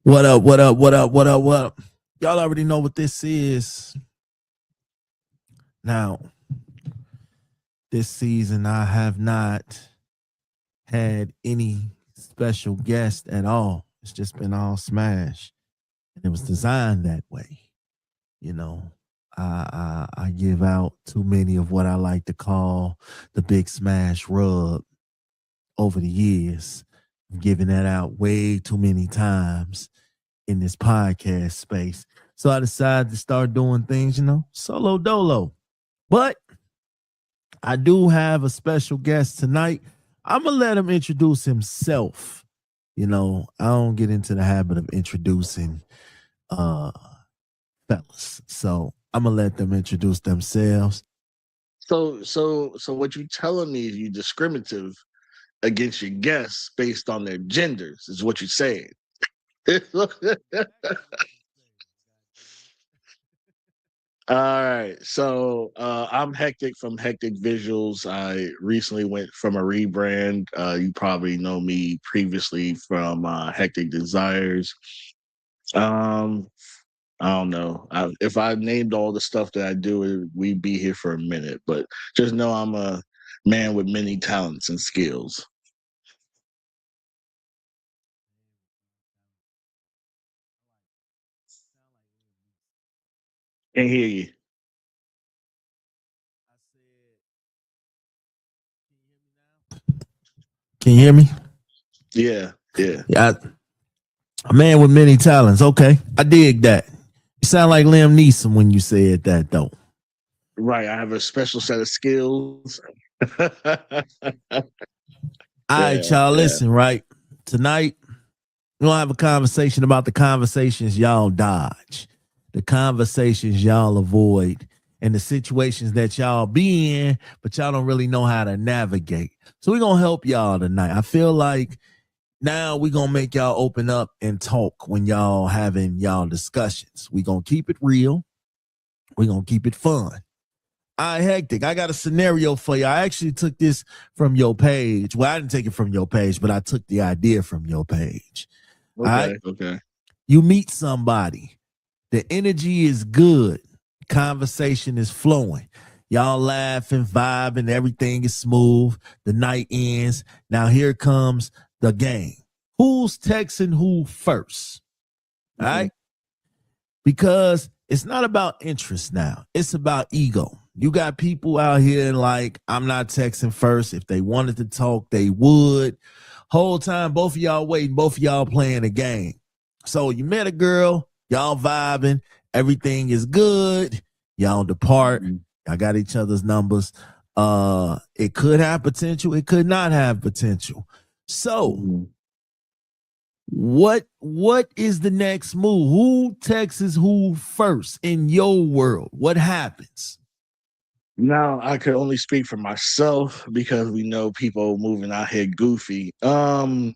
What up? What up? What up? What up? What up? Y'all already know what this is. Now, this season, I have not had any special guest at all. It's just been all smash. And it was designed that way. You know, I give out too many of what I like to call the big smash rub over the years. I'm giving that out way too many times in this podcast space. So I decided to start doing things, solo dolo. But I do have a special guest tonight. I'm going to let him introduce himself. I don't get into the habit of introducing fellas. So I'm going to let them introduce themselves. So what you telling me is you discriminative against your guests based on their genders, is what you're saying. All right. So I'm Hektek from Hektek Visuals. I recently went from a rebrand. You probably know me previously from Hektek Desires. I don't know. If I named all the stuff that I do, we'd be here for a minute. But just know I'm a man with many talents and skills. Can't hear you. Can you hear me? Yeah. Yeah. A man with many talents. Okay. I dig that. You sound like Liam Neeson when you said that, though. Right. I have a special set of skills. All right, y'all. Listen, right? Tonight, we're going to have a conversation about the conversations y'all dodge, the conversations y'all avoid, and the situations that y'all be in, but y'all don't really know how to navigate. So we're going to help y'all tonight. I feel like now we're going to make y'all open up and talk when y'all having y'all discussions. We're going to keep it real. We're going to keep it fun. All right, Hektek, I got a scenario for you. I actually took this from your page. Well, I didn't take it from your page, but I took the idea from your page. Okay, all right? Okay. You meet somebody. The energy is good. Conversation is flowing. Y'all laughing, vibing, everything is smooth. The night ends. Now here comes the game. Who's texting who first? All right? Because it's not about interest now. It's about ego. You got people out here like, I'm not texting first. If they wanted to talk, they would. Whole time, both of y'all waiting, both of y'all playing a game. So you met a girl, y'all vibing, everything is good. Y'all depart. Y'all got each other's numbers. It could have potential. It could not have potential. So what is the next move? Who texts who first in your world? What happens? Now I could only speak for myself because we know people moving out here goofy. I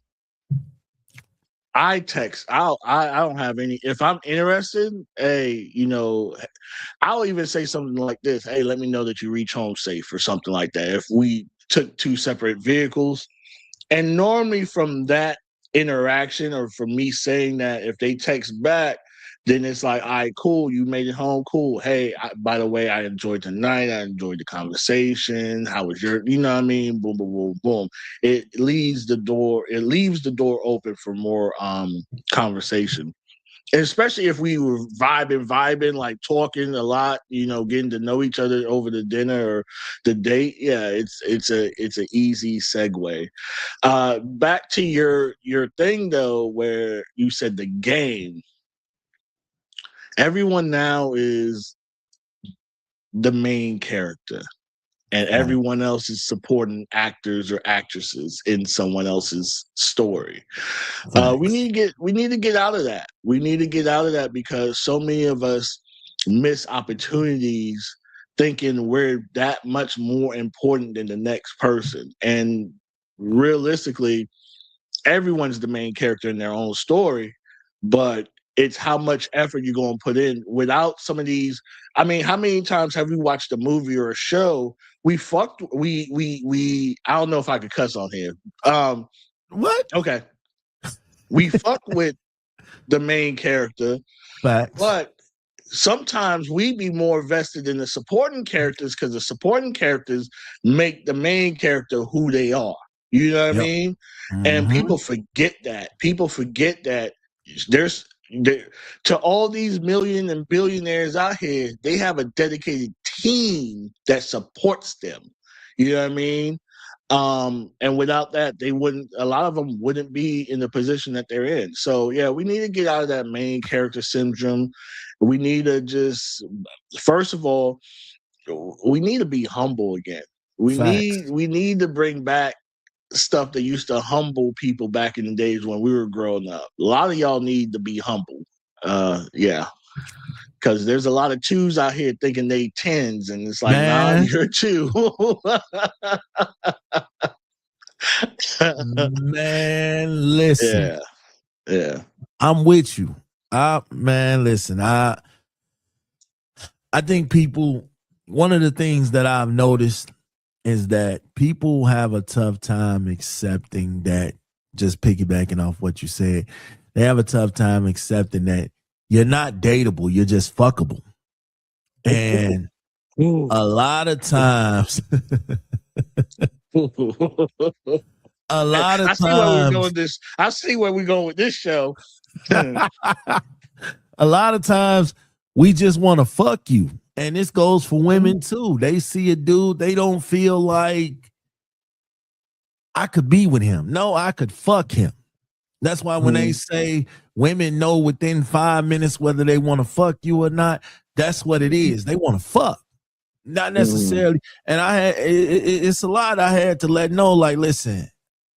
text. I don't have any. If I'm interested, hey, I'll even say something like this. Hey, let me know that you reach home safe or something like that. If we took two separate vehicles, and normally from that interaction or from me saying that, if they text back, then it's like, all right, cool, you made it home, cool. Hey, by the way, I enjoyed tonight. I enjoyed the conversation. How was your, you know what I mean? Boom, boom, boom, boom. It leaves the door open for more conversation. And especially if we were vibing, like talking a lot, getting to know each other over the dinner or the date. Yeah, it's an easy segue. Back to your thing though, where you said the game. Everyone now is the main character, and everyone else is supporting actors or actresses in someone else's story. We need to get out of that. We need to get out of that because so many of us miss opportunities thinking we're that much more important than the next person. And realistically, everyone's the main character in their own story, but it's how much effort you're going to put in without some of these. I mean, how many times have we watched a movie or a show? I don't know if I could cuss on here. What? Okay. We fuck with the main character. Facts. But sometimes we be more vested in the supporting characters because the supporting characters make the main character who they are. You know what I Yep. mean? And Mhm. people forget that. People forget that there's there, to all these million and billionaires out here, they have a dedicated team that supports them. You know what I mean? And without that, a lot of them wouldn't be in the position that they're in. So yeah, we need to get out of that main character syndrome. We need to just, first of all, we need to be humble again. Facts. We need to bring back stuff that used to humble people back in the days when we were growing up. A lot of y'all need to be humble. Yeah. Because there's a lot of twos out here thinking they tens, and it's like, nah, Man, you're a two. man, listen. Yeah, yeah. I'm with you. Listen, I think people, one of the things that I've noticed is that people have a tough time accepting that, just piggybacking off what you said, they have a tough time accepting that you're not dateable, you're just fuckable. And a lot of times, a lot of I see where we're times, going this. I see where we're going with this show. a lot of times we just want to fuck you. And this goes for women too. They see a dude, they don't feel like I could be with him. No, I could fuck him. That's why when they say women know within 5 minutes whether they want to fuck you or not, that's what it is. They want to fuck. Not necessarily. And it's a lot I had to let know, like, listen,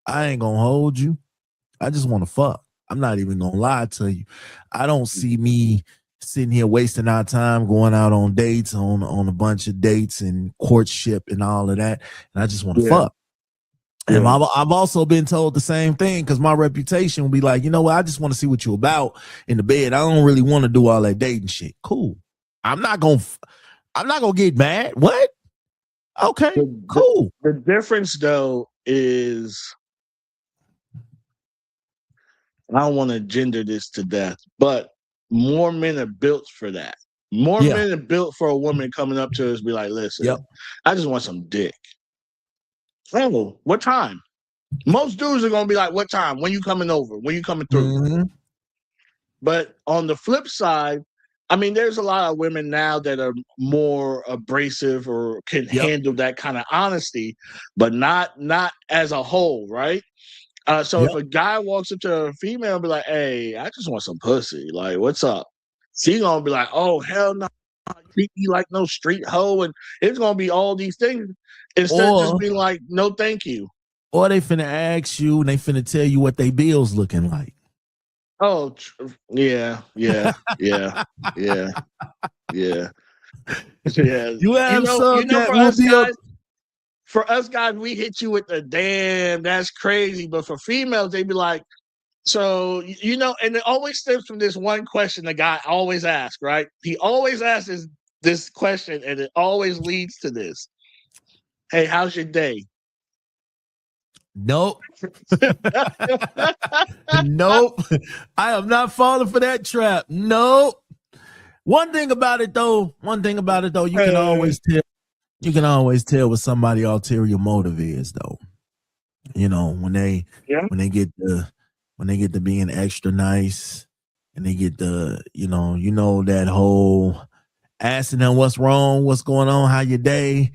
I ain't gonna hold you. I just want to fuck. I'm not even gonna lie to you. I don't see me sitting here wasting our time going out on dates, on a bunch of dates and courtship and all of that. And I just want to fuck. And I've also been told the same thing, because my reputation will be like, you know what? I just want to see what you're about in the bed. I don't really want to do all that dating shit. Cool. I'm not gonna get mad. What? Okay, cool. The difference though is, I don't want to gender this to death, but more men are built for that. More men are built for a woman coming up to us and be like, listen, I just want some dick. Oh, what time? Most dudes are gonna be like, what time? When you coming over? When you coming through? Mm-hmm. But on the flip side, I mean, there's a lot of women now that are more abrasive or can handle that kind of honesty, but not as a whole, right? So if a guy walks up to a female and be like, hey, I just want some pussy, like, what's up? She's gonna be like, oh, hell no, treat me like no street hoe, and it's gonna be all these things instead of just being like, no, thank you. Or they finna ask you and they finna tell you what they bills looking like. Oh, yeah. You have some that for us guys, we hit you with the damn, that's crazy. But for females, they be like, so, you know, and it always stems from this one question the guy always asks, right? He always asks this question, and it always leads to this. Hey, how's your day? Nope. Nope. I am not falling for that trap. Nope. One thing about it though, you can always tell what somebody's ulterior motive is though. You know, when they get to being extra nice, and they get the, you know that whole asking them what's wrong, what's going on, how your day,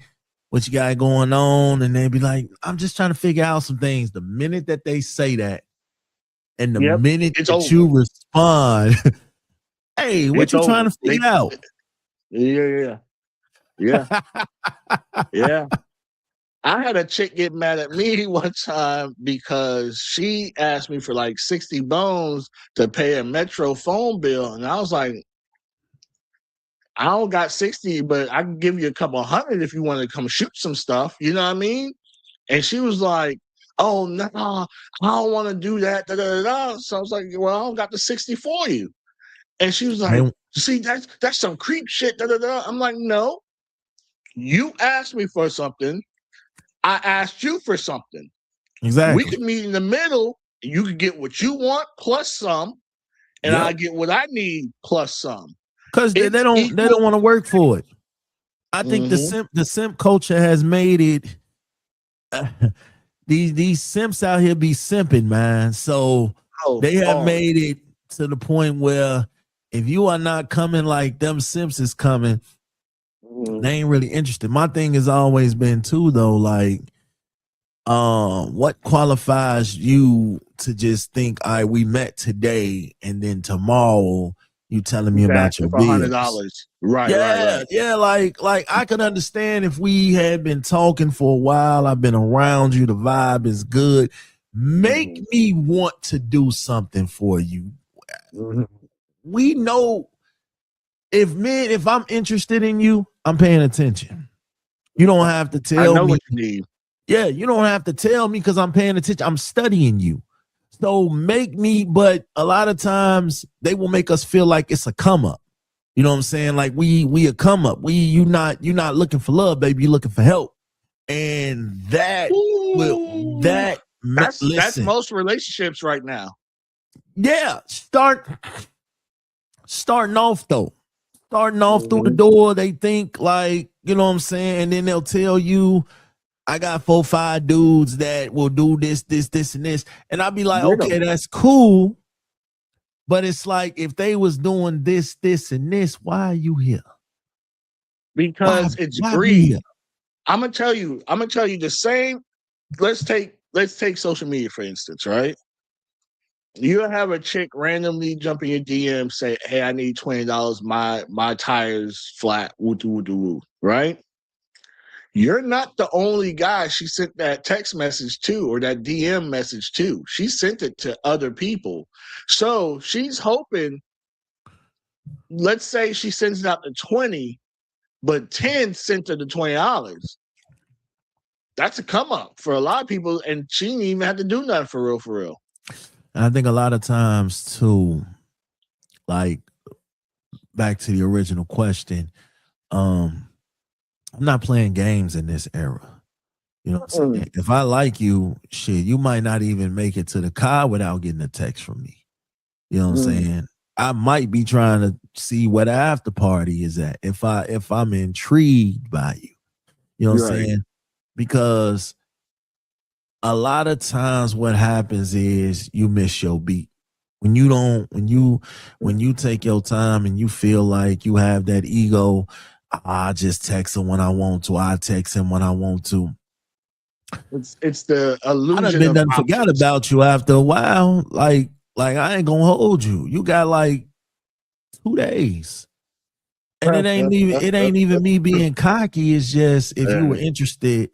what you got going on, and they be like, I'm just trying to figure out some things. The minute that they say that, and the minute that you respond, hey, what you trying to figure out? Yeah. I had a chick get mad at me one time because she asked me for like 60 bones to pay a Metro phone bill. And I was like, I don't got 60, but I can give you a couple hundred if you want to come shoot some stuff. You know what I mean? And she was like, oh, no, I don't want to do that. Da, da, da, da. So I was like, well, I don't got the 60 for you. And she was like, see, that's some creep shit. Da, da, da. I'm like, no, you asked me for something. I asked you for something. Exactly. We could meet in the middle. You could get what you want plus some, and I get what I need plus some. Because they It's don't equal. want to work for it. I think Mhm. the simp culture has made it. These simps out here be simping, man. So Oh, they have pause. made it to the point where if you are not coming like them simps is coming, Mhm. they ain't really interested. My thing has always been too, though, like, what qualifies you to just think, all right, we met today and then tomorrow you telling me You about asking your for bills? $100. Right, right, Yeah, right. yeah, like I could understand if we had been talking for a while, I've been around you, the vibe is good. Make Mhm. me want to do something for you. Mhm. We know if I'm interested in you, I'm paying attention. You don't have to I tell know me. what you need. Yeah, you don't have to tell me because I'm paying attention. I'm studying you. So make me, but a lot of times they will make us feel like it's a come up. You know what I'm saying? Like we a come up. You not looking for love, baby. You're looking for help. And that will Ooh, that's listen. most relationships right now. Yeah, starting off though. Starting off through the Mhm. door, they think like, you know what I'm saying? And then they'll tell you, I got 4-5 dudes that will do this, and this. And I'll be like, Get okay, 'em. that's cool. But it's like if they was doing this, and this, why are you here? Because it's Why be here? greed. I'm gonna tell you the same. Let's take social media for instance, right? You have a chick randomly jump in your DM, say, "Hey, I need $20. My tires flat." Woo woo woo. Right? You're not the only guy she sent that text message to or that DM message to. She sent it to other people. So she's hoping, let's say she sends it out to 20, but 10 sent her the $20. That's a come up for a lot of people, and she didn't even have to do nothing for real, for real. And I think a lot of times too, like back to the original question, um, I'm not playing games in this era. You know what I'm saying? If I like you, shit, you might not even make it to the car without getting a text from me. You know what I'm Mm, saying? I might be trying to see where the after party is at if I'm intrigued by you. You know what you're I'm right. saying? Because a lot of times what happens is you miss your beat. When you don't, when you take your time and you feel like you have that ego, I just text him when I want to. I text him when I want to. It's the I done illusion been of done forgot options. about you after a while. Like I ain't gonna hold you. You got like 2 days. And it ain't even me being cocky. It's just if you were interested,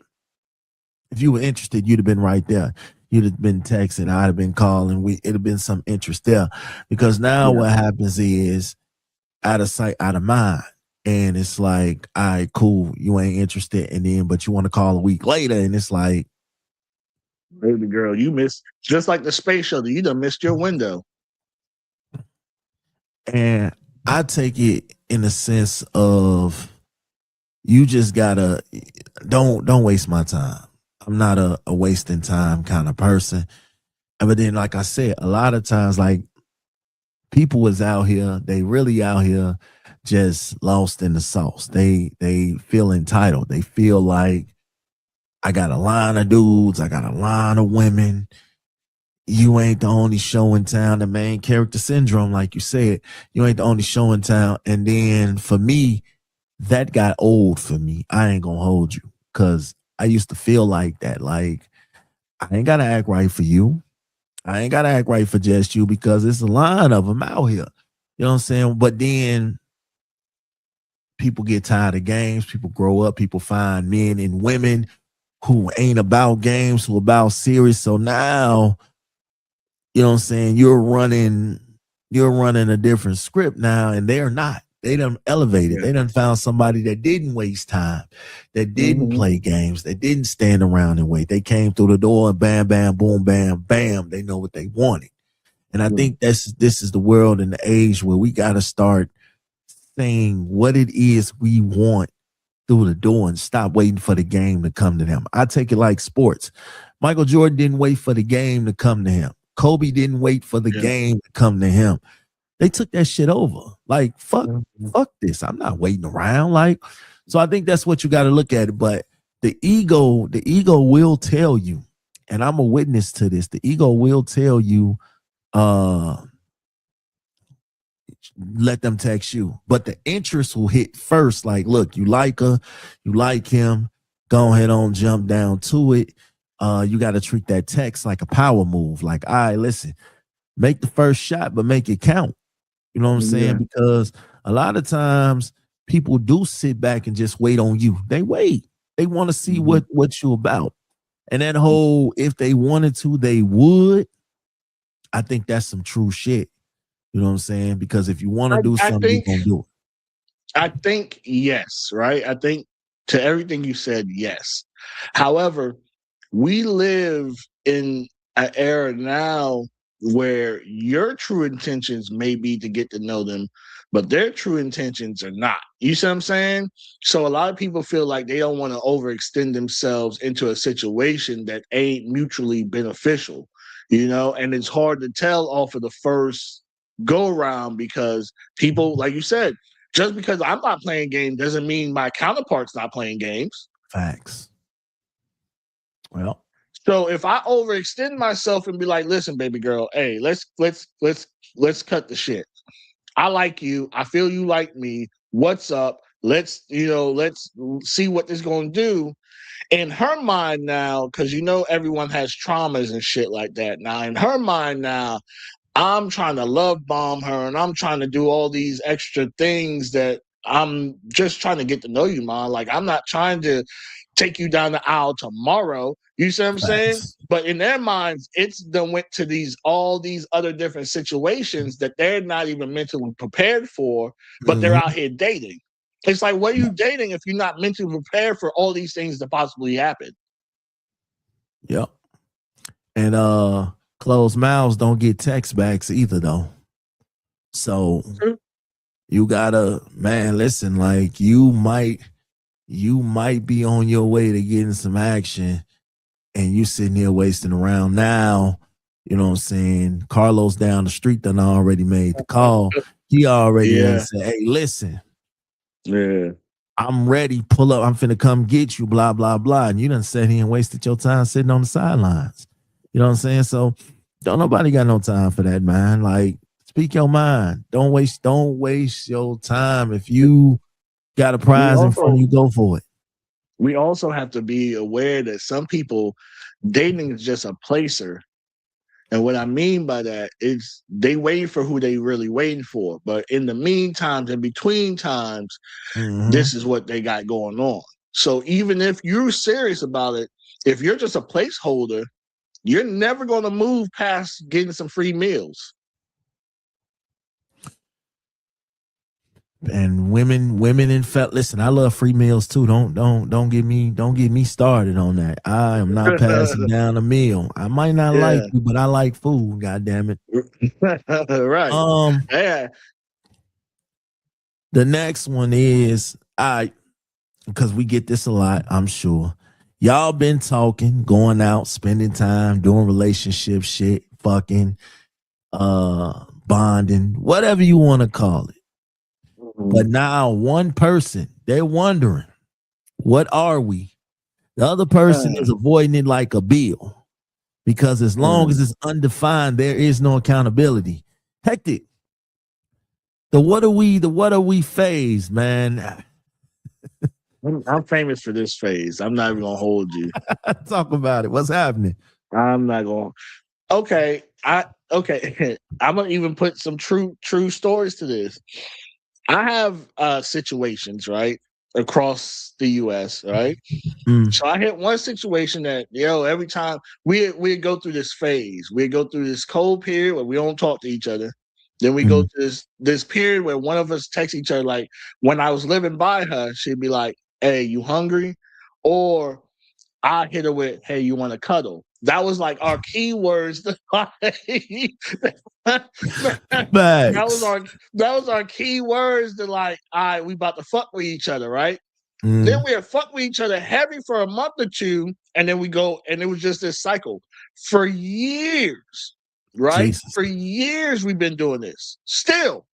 you'd have been right there. You'd have been texting, I'd have been calling. It'd have been some interest there. Because now Yeah, what happens is out of sight, out of mind. And it's like, all right, cool, you ain't interested. And then but you want to call a week later, and it's like, baby girl, you missed just like the space shuttle. You done missed your window. and I take it in the sense of you just gotta don't waste my time. I'm not a wasting time kind of person. But then, like I said, a lot of times, like people is out here, they really out here just lost in the sauce. They feel entitled. They feel like I got a line of dudes, I got a line of women. You ain't the only show in town, the main character syndrome, like you said. You ain't the only show in town. And then for me, that got old for me. I ain't gonna hold you. Cause I used to feel like that. Like, I ain't gotta act right for you. I ain't gotta act right for just you because it's a line of them out here. You know what I'm saying? But then people get tired of games. People grow up. People find men and women who ain't about games, who about serious. So now, you know what I'm saying? You're running a different script now, and they're not. They done elevated. Yeah. They done found somebody that didn't waste time, that didn't Mhm. play games, that didn't stand around and wait. They came through the door and bam, bam, boom, bam, bam. They know what they wanted. And I Mm. think this is the world and the age where we got to start saying what it is we want through the door and stop waiting for the game to come to them. I take it like sports. Michael Jordan didn't wait for the game to come to him. Kobe didn't wait for the Yeah. game to come to him. They took that shit over. Like, fuck this. I'm not waiting around. Like, so I think that's what you got to look at it. But the ego will tell you, and I'm a witness to this. The ego will tell you, let them text you. But the interest will hit first. Like, look, you like her, you like him, go ahead on, jump down to it. You got to treat that text like a power move. Like, all right, listen, make the first shot, but make it count. You know what I'm saying? Yeah. Because a lot of times people do sit back and just wait on you. They wait. They want to see what you about. And that whole, if they wanted to, they would. I think that's some true shit. You know what I'm saying? Because if you want to do something, you're going to do it. I think yes, right? I think to everything you said, yes. However, we live in an era now where your true intentions may be to get to know them, but their true intentions are not. You see what I'm saying? So a lot of people feel like they don't want to overextend themselves into a situation that ain't mutually beneficial, and it's hard to tell off of the first go around because people, like you said, just because I'm not playing games doesn't mean my counterpart's not playing games. Facts. Well, so if I overextend myself and be like, listen, baby girl, hey, let's cut the shit. I like you. I feel you like me. What's up? Let's see what this going to do. In her mind now, because everyone has traumas and shit like that. Now, in her mind now, I'm trying to love bomb her and I'm trying to do all these extra things that I'm just trying to get to know you, man. Like, I'm not trying to take you down the aisle tomorrow. You see what I'm saying? But in their minds, it's done went to all these other different situations that they're not even mentally prepared for, but they're out here dating. It's like, what are you dating if you're not mentally prepared for all these things to possibly happen? Yep. And closed mouths don't get text backs either, though. So you gotta, man, listen, like you might be on your way to getting some action and you sitting here wasting around now. You know what I'm saying? Carlos down the street done already made the call. He already done said, hey, listen. Yeah. I'm ready. Pull up. I'm finna come get you, blah, blah, blah. And you done sat here and wasted your time sitting on the sidelines. You know what I'm saying? So don't nobody got no time for that, man. Like, speak your mind. Don't waste your time. If you got a prize in front of you, go for it. We also have to be aware that some people, dating is just a placer. And what I mean by that is they wait for who they really waiting for. But in the meantime, in between times, this is what they got going on. So even if you're serious about it, if you're just a placeholder, you're never going to move past getting some free meals. And women listen, I love free meals too. Don't get me started on that. I am not passing down a meal. I might not like you, but I like food, god damn it. Right. Yeah. The next one is because we get this a lot, I'm sure. Y'all been talking, going out, spending time, doing relationship shit, fucking, bonding, whatever you want to call it. But now one person, they're wondering, what are we? The other person is avoiding it like a bill. Because as long as it's undefined, there is no accountability. Hektek. The what are we phase, man? I'm famous for this phase. I'm not even gonna hold you. Talk about it. What's happening? I'm not going. Okay. I'm gonna even put some true stories to this. I have situations, right, across the US, right? So I hit one situation that, every time we go through this phase, we go through this cold period where we don't talk to each other. Then we go to this period where one of us texts each other. Like, when I was living by her, she'd be like, hey, you hungry? Or I hit her with, hey, you want to cuddle? That was like our keywords. that was our key words to, like, all right, we about to fuck with each other, right? Then we had fucked with each other heavy for a month or two, and then we go, and it was just this cycle for years. right? Jesus. For years we've been doing this. Still,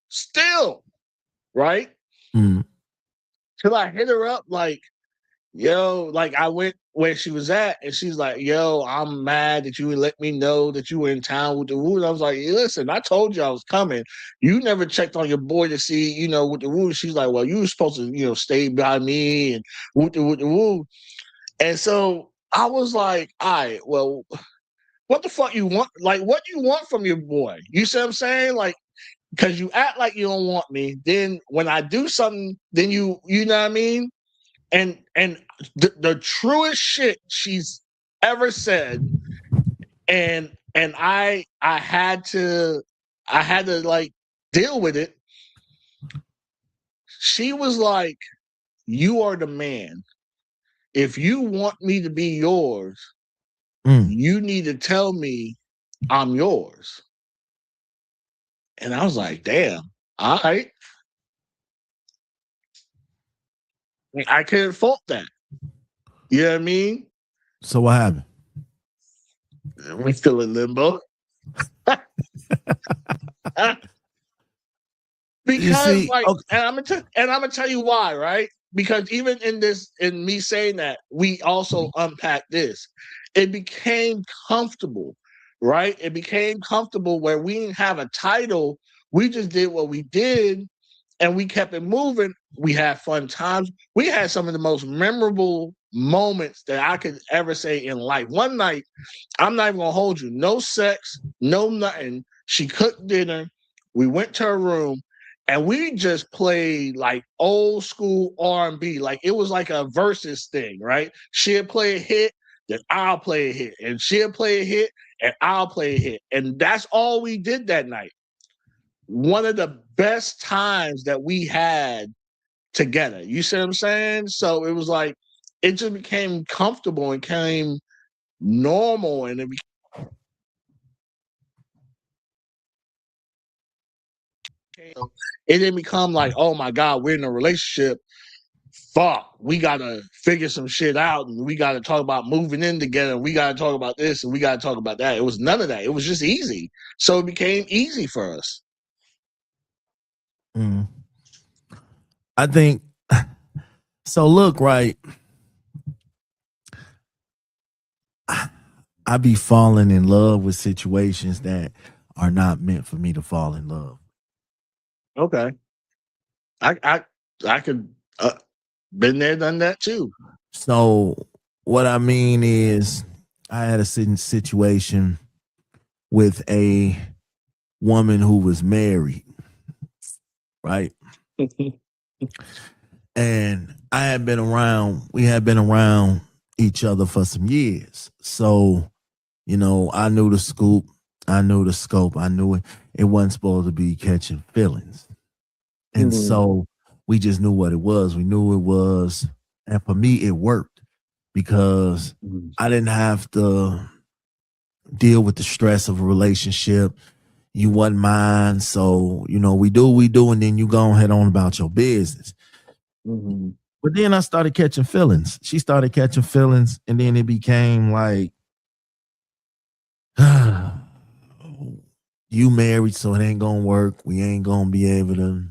right? Mm. Till I hit her up like, yo, like I went where she was at, and she's like, yo, I'm mad that you would let me know that you were in town with the woo. And I was like, hey, listen, I told you I was coming. You never checked on your boy to see, with the woo. She's like, well, you were supposed to, stay by me and with the woo. And so I was like, all right, well, what the fuck you want? Like, what do you want from your boy? You see what I'm saying? Like, because you act like you don't want me. Then when I do something, then you know what I mean? And the truest shit she's ever said, and I had to like deal with it. She was like, you are the man. If you want me to be yours, you need to tell me I'm yours. And I was like, damn, all right. I couldn't fault that. You know what I mean? So what happened? We still in limbo. Because like, okay. and I'm gonna tell you why, right? Because even in me saying that, we also unpacked this. It became comfortable, right? It became comfortable where we didn't have a title. We just did what we did, and we kept it moving. We had fun times. We had some of the most memorable moments that I could ever say in life. One night, I'm not even gonna hold you. No sex, no nothing. She cooked dinner. We went to her room, and we just played like old school R&B. Like it was like a versus thing, right? She'll play a hit, then I'll play a hit, and she'll play a hit, and I'll play a hit, and that's all we did that night. One of the best times that we had together. You see what I'm saying? So it was like it just became comfortable and became normal, and it didn't become like, oh my God, we're in a relationship. Fuck, we gotta figure some shit out, and we gotta talk about moving in together, and we gotta talk about this, and we gotta talk about that. It was none of that. It was just easy. So it became easy for us. I think so. Look, right. I be falling in love with situations that are not meant for me to fall in love. Okay. I could been there, done that too. So what I mean is, I had a situation with a woman who was married, right? And we had been around each other for some years. So, I knew the scoop, I knew the scope, I knew it wasn't supposed to be catching feelings. And so we just knew what it was. We knew it was. And for me, it worked because I didn't have to deal with the stress of a relationship. You wasn't mine. So, we do what we do, and then you go ahead on about your business. But then I started catching feelings. She started catching feelings, and then it became like, you married, so it ain't gonna work. We ain't gonna be able to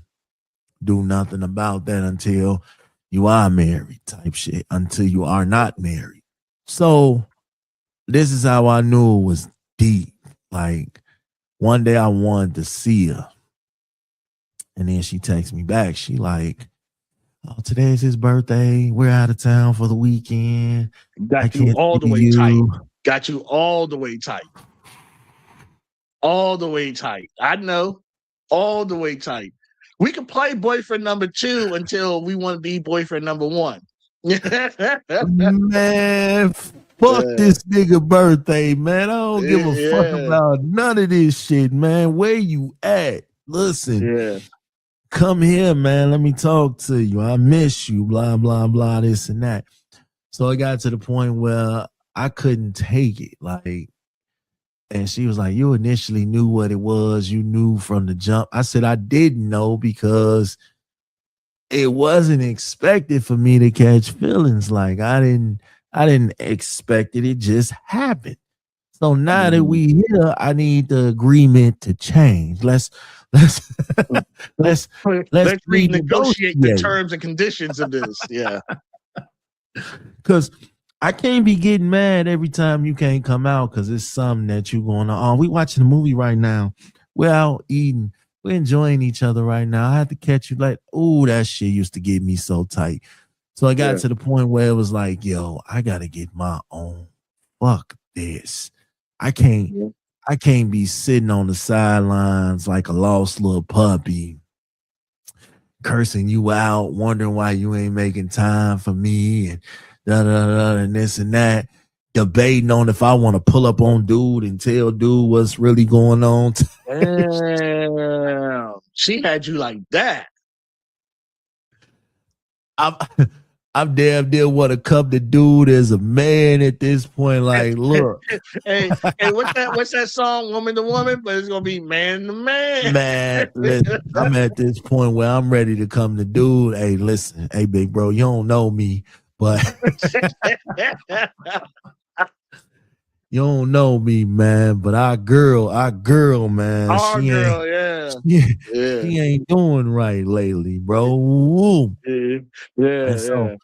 do nothing about that until you are married, type shit, until you are not married. So this is how I knew it was deep. Like one day I wanted to see her, and then she texts me back. She like, oh, today's his birthday. We're out of town for the weekend. I Got you can't all the see way you. tight. Got you all the way tight. All the way tight. I know. All the way tight. We can play boyfriend number 2 until we want to be boyfriend number 1. Man, fuck this nigga birthday, man. I don't give a fuck about none of this shit, man. Where you at? Listen, come here, man. Let me talk to you. I miss you, blah, blah, blah, this and that. So it got to the point where I couldn't take it. Like, and she was like, you initially knew what it was. You knew from the jump. I said, I didn't know because it wasn't expected for me to catch feelings. Like I didn't expect it. It just happened. So now that we here, I need the agreement to change. Let's let's let's Let's renegotiate the renegotiate. terms and conditions of this. Yeah. Because I can't be getting mad every time you can't come out because it's something that you're going on. We watching a movie right now. We're out eating. We're enjoying each other right now. I had to catch you like, oh, that shit used to get me so tight. So I got to the point where it was like, yo, I gotta get my own. Fuck this. I can't be sitting on the sidelines like a lost little puppy, cursing you out, wondering why you ain't making time for me and da da da and this and that, debating on if I want to pull up on dude and tell dude what's really going on. Damn. She had you like that. I'm damn near want to come to dude as a man at this point. Like, look, hey, what's that song, Woman to Woman? But it's gonna be Man to Man. man, listen, I'm at this point where I'm ready to come to dude. Hey, listen, hey, big bro, you don't know me, but you don't know me, man. But our girl, man, she ain't doing right lately, bro. Woo. Yeah. So,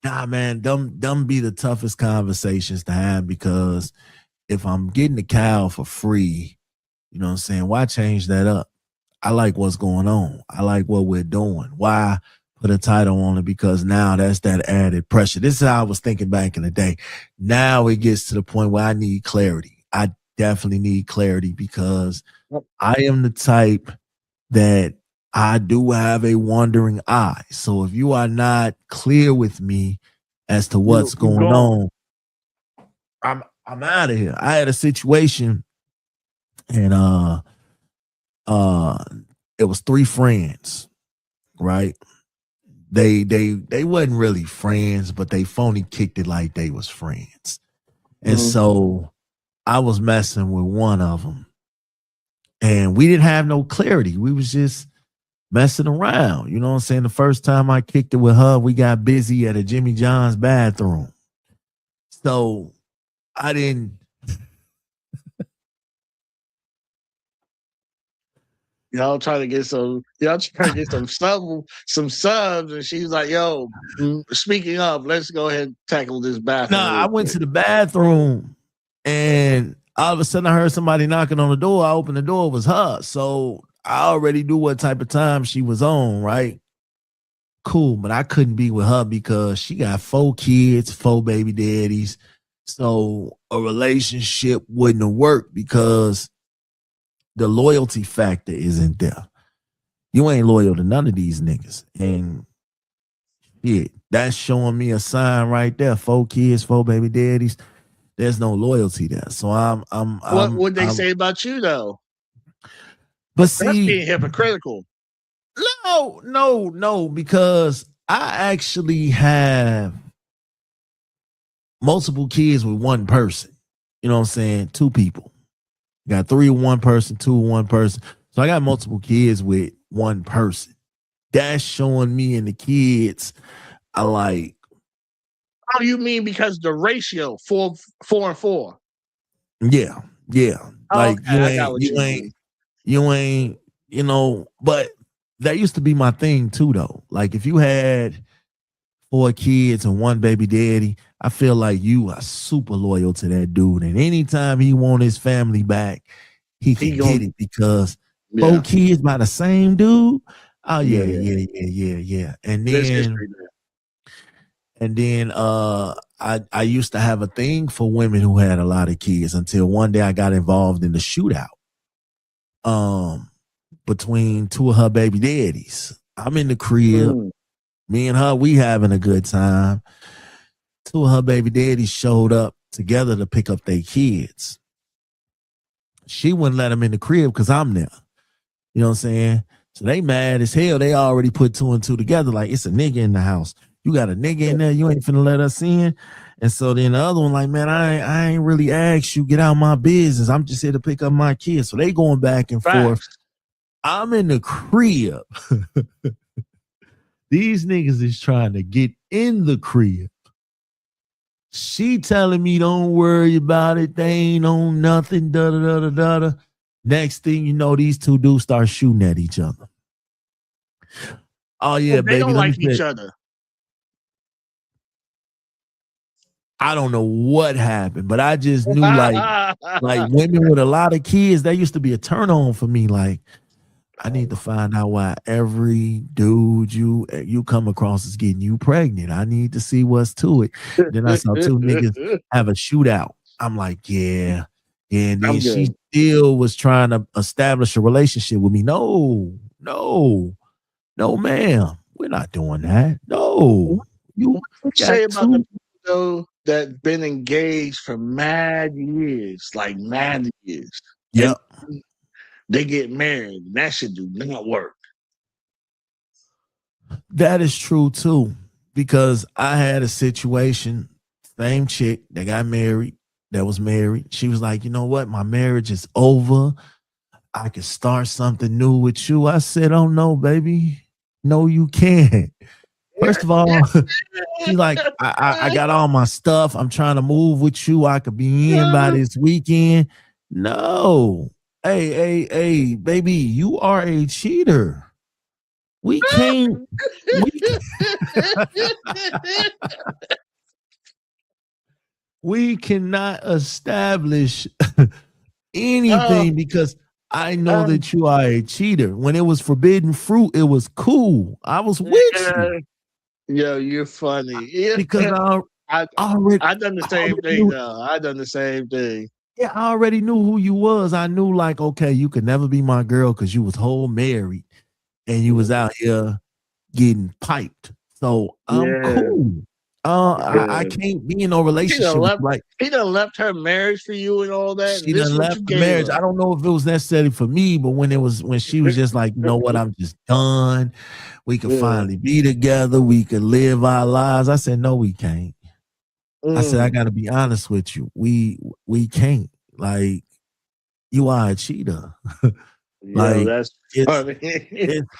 nah, man, them be the toughest conversations to have because if I'm getting the cow for free, you know what I'm saying? Why change that up? I like what's going on. I like what we're doing. Why put a title on it? Because now that's that added pressure. This is how I was thinking back in the day. Now it gets to the point where I need clarity. I definitely need clarity because I am the type that I do have a wandering eye. So if you are not clear with me as to what's going on, I'm out of here. I had a situation and it was 3 friends, right? They wasn't really friends, but they phony kicked it like they was friends. And so I was messing with one of them. And we didn't have no clarity. We was just messing around. You know what I'm saying? The first time I kicked it with her, we got busy at a Jimmy John's bathroom. So I didn't. Y'all trying to get some subs, and she's like, "Yo, speaking of, let's go ahead and tackle this bathroom." I went to the bathroom, and all of a sudden I heard somebody knocking on the door. I opened the door, it was her. So I already knew what type of time she was on, right? Cool, but I couldn't be with her because she got 4 kids, 4 baby daddies. So a relationship wouldn't have worked because the loyalty factor isn't there. You ain't loyal to none of these niggas. And shit, that's showing me a sign right there. 4 kids, 4 baby daddies. There's no loyalty there. So what would they say about you though? But see, that's being hypocritical. No, because I actually have multiple kids with one person. You know what I'm saying? 2 people. Got 3 with one person, 2 with one person. So I got multiple kids with one person. That's showing me and the kids I like. Oh, you mean because the ratio 4 and 4? Yeah. Like okay, you ain't, you know, but that used to be my thing too, though. Like if you had 4 kids and 1 baby daddy, I feel like you are super loyal to that dude. And anytime he want his family back, he can get it because 4 kids by the same dude. Oh yeah. And then I used to have a thing for women who had a lot of kids until one day I got involved in the shootout. Between 2 of her baby daddies. I'm in the crib. Me and her, we having a good time. 2 of her baby daddies showed up together to pick up their kids. She wouldn't let them in the crib because I'm there. You know what I'm saying? So they mad as hell. They already put 2 and 2 together. Like, it's a nigga in the house. You got a nigga in there. You ain't finna let us in. And so then the other one like, man, I ain't really asked you. Get out of my business. I'm just here to pick up my kids. So they going back and forth. I'm in the crib. These niggas is trying to get in the crib. She telling me, don't worry about it. They ain't on nothing. Da da da da da. Da. Next thing you know, these two dudes start shooting at each other. Oh yeah, They baby. don't Let me like say, each other. I don't know what happened, but I just knew like women with a lot of kids, that used to be a turn on for me. Like, I need to find out why every dude you come across is getting you pregnant. I need to see what's to it. Then I saw two niggas have a shootout. I'm like, yeah. And then I'm she good. still was trying to establish a relationship with me. No, no, no, ma'am. We're not doing that. No. You What do you got say about the two. people though that been engaged for mad years, like mad years, and Yep. they get married? That should do not work. That is true too. Because I had a situation, same chick that got married, that was married. She was like, you know what? My marriage is over. I can start something new with you. I said, oh no, baby. No, you can't. First of all, she's like, I got all my stuff. I'm trying to move with you. I could be in by this weekend. No. Hey, baby, you are a cheater. We can't, we, we cannot establish Oh, anything because I know um, that you are a cheater. When it was forbidden fruit, it was cool. I was with you yeah. Yo, you're funny. Yeah. because I already, I done the I same already thing knew. though. I done the same thing. Yeah, I already knew who you was. I knew like, okay, you could never be my girl because you was whole married and you was Mhm. out here getting piped. So I'm Yeah, cool. I yeah. can't be in no He done relationship with left. you. Like, He done left her marriage for you and all that, and she this done what left you the gave marriage. her. I don't know if it was necessary for me, but when she was just like, you know what, I'm just done. We could Yeah. finally be together. We could live our lives. I said, no, we can't. I said, I Mm. gotta be honest with you. We can't. Like, you are a cheater. Yo, Like that's it's funny.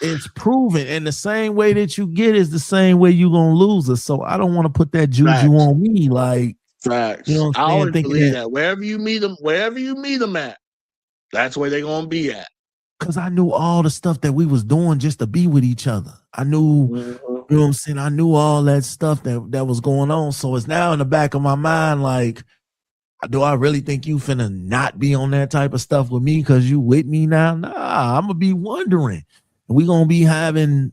it's proven. And the same way that you get is the same way you're gonna lose us. So I don't want to put that juju Facts. on me. Like, you know Facts. what I I'm saying? always Thinking believe that that wherever you meet them at, that's where they're gonna be at. because I knew all the stuff that we was doing just to be with each other. I knew, Mhm. you know what I'm saying? I knew all that stuff that was going on. So it's now in the back of my mind, like, do I really think you finna not be on that type of stuff with me because you with me now? Nah, I'm gonna be wondering. We gonna be having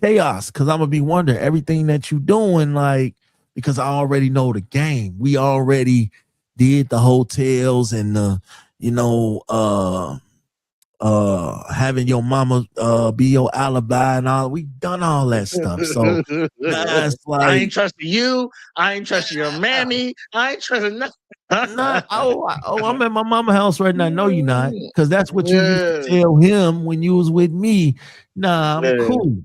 chaos because I'm gonna be wondering everything that you doing, like, because I already know the game. We already did the hotels and the, you know, having your mama be your alibi and all. We done all that stuff. So now it's I ain't like, trusting you. I ain't trusting your mammy. I ain't trusting nothing. nah, I'm at my mama house right now. No, you're not, because that's what you used to Yeah. tell him when you was with me. Nah, I'm Yeah. cool.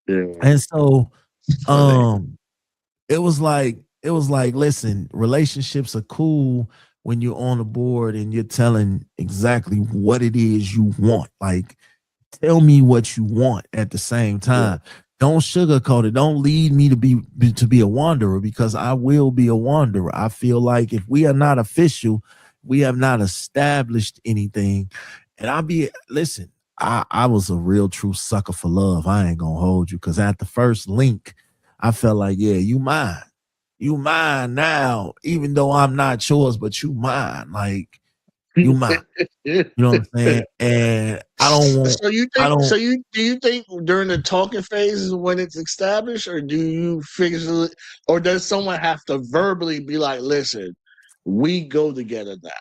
Yeah. And so It's funny. um it was like, listen, relationships are cool when you're on the board and you're telling exactly what it is you want. Like, tell me what you want at the same Yeah. time. Don't sugarcoat it. Don't lead me to be a wanderer because I will be a wanderer. I feel like if we are not official, we have not established anything. And I'll be listen, I was a real true sucker for love. I ain't gonna hold you because at the first link, I felt like, yeah, you mine. You mine now, even though I'm not yours, but you mine. Like, you mine. You know what I'm saying? And So you I think don't, so you do you think during the talking phase is when it's established, or do you figure, or does someone have to verbally be like, listen, we go together now?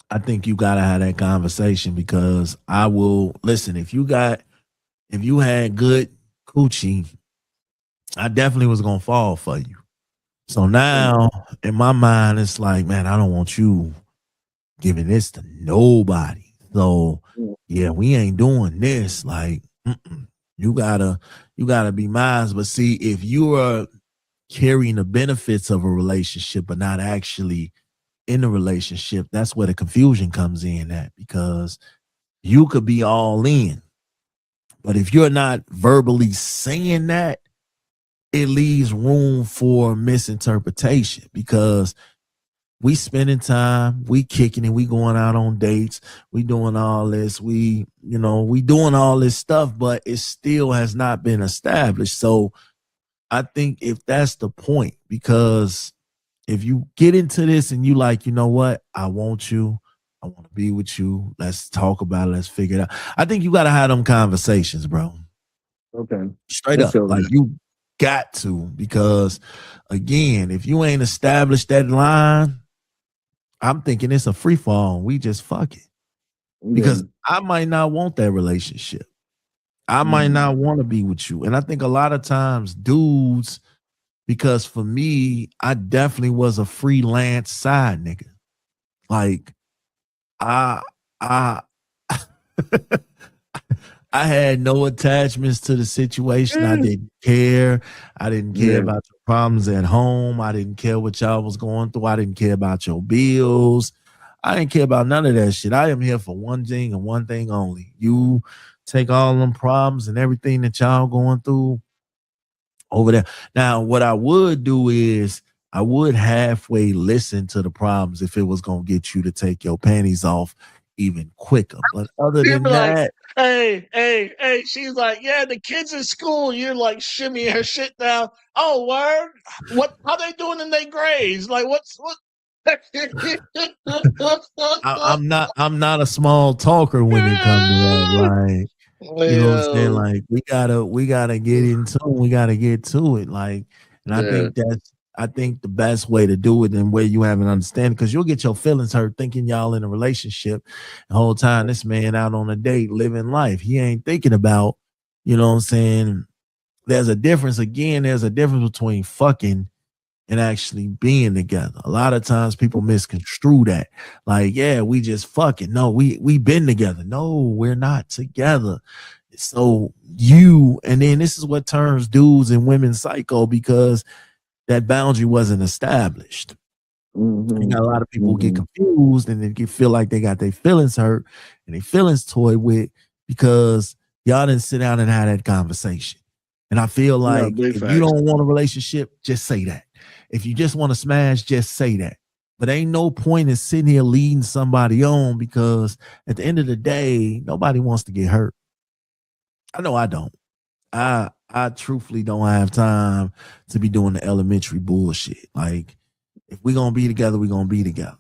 I think you gotta have that conversation because I will listen. If you had good coochie, I definitely was gonna fall for you. So Mm, now in my mind, it's like, man, I don't want you giving this to nobody. So mm, yeah, we ain't doing this. Like, you gotta you gotta be mine. But see, if you are carrying the benefits of a relationship but not actually in a relationship, that's where the confusion comes in at because you could be all in. But if you're not verbally saying that, it leaves room for misinterpretation because we spending time, we kicking it, we going out on dates, we doing all this, we doing all this stuff, but it still has not been established. So I think if that's the point, because if you get into this and you like, you know what, I want you, I want to be with you, let's talk about it, let's figure it out. I think you got to have them conversations, bro. Okay. Straight I up. feel Like that. you got to, because again, if you ain't established that line, I'm thinking it's a free fall. We just fuck it. Because Yeah. I might not want that relationship. I might not want to be with you. And I think a lot of times dudes, because for me, I definitely was a freelance side nigga. Like I I I had no attachments to the situation. I Mm. didn't care. I didn't care Yeah. about your problems at home. I didn't care what y'all was going through. I didn't care about your bills. I didn't care about none of that shit. I am here for one thing and one thing only. You take all them problems and everything that y'all going through over there. Now, what I would do is I would halfway listen to the problems if it was gonna get you to take your panties off even quicker. But other She'd be than like, that, hey. She's like, yeah, the kids in school. You're like shimmying her shit down. Oh, word. What? How they doing in their grades? Like, what's what? I'm not a small talker when it comes to that. Like, you know what I'm saying? Yo, Like we gotta get into it. We gotta get to it. Like, and yeah. I think the best way to do it and where you have an understanding, because you'll get your feelings hurt thinking y'all in a relationship the whole time. This man out on a date living life. He ain't thinking about, you know what I'm saying? There's a difference. Again, there's a difference between fucking and actually being together. A lot of times people misconstrue that. Like, yeah, we just fucking. No, we been together. No, we're not together. So and then this is what turns dudes and women psycho, because that boundary wasn't established. You Mm-hmm. got a lot of people who get Mm-hmm. confused and then feel like they got their feelings hurt and their feelings toyed with because y'all didn't sit down and have that conversation. And I feel No, like big if you facts. don't want a relationship, just say that. If you just want to smash, just say that. But ain't no point in sitting here leading somebody on, because at the end of the day, nobody wants to get hurt. I know I don't. I truthfully don't have time to be doing the elementary bullshit. Like, if we're gonna be together, we're gonna be together.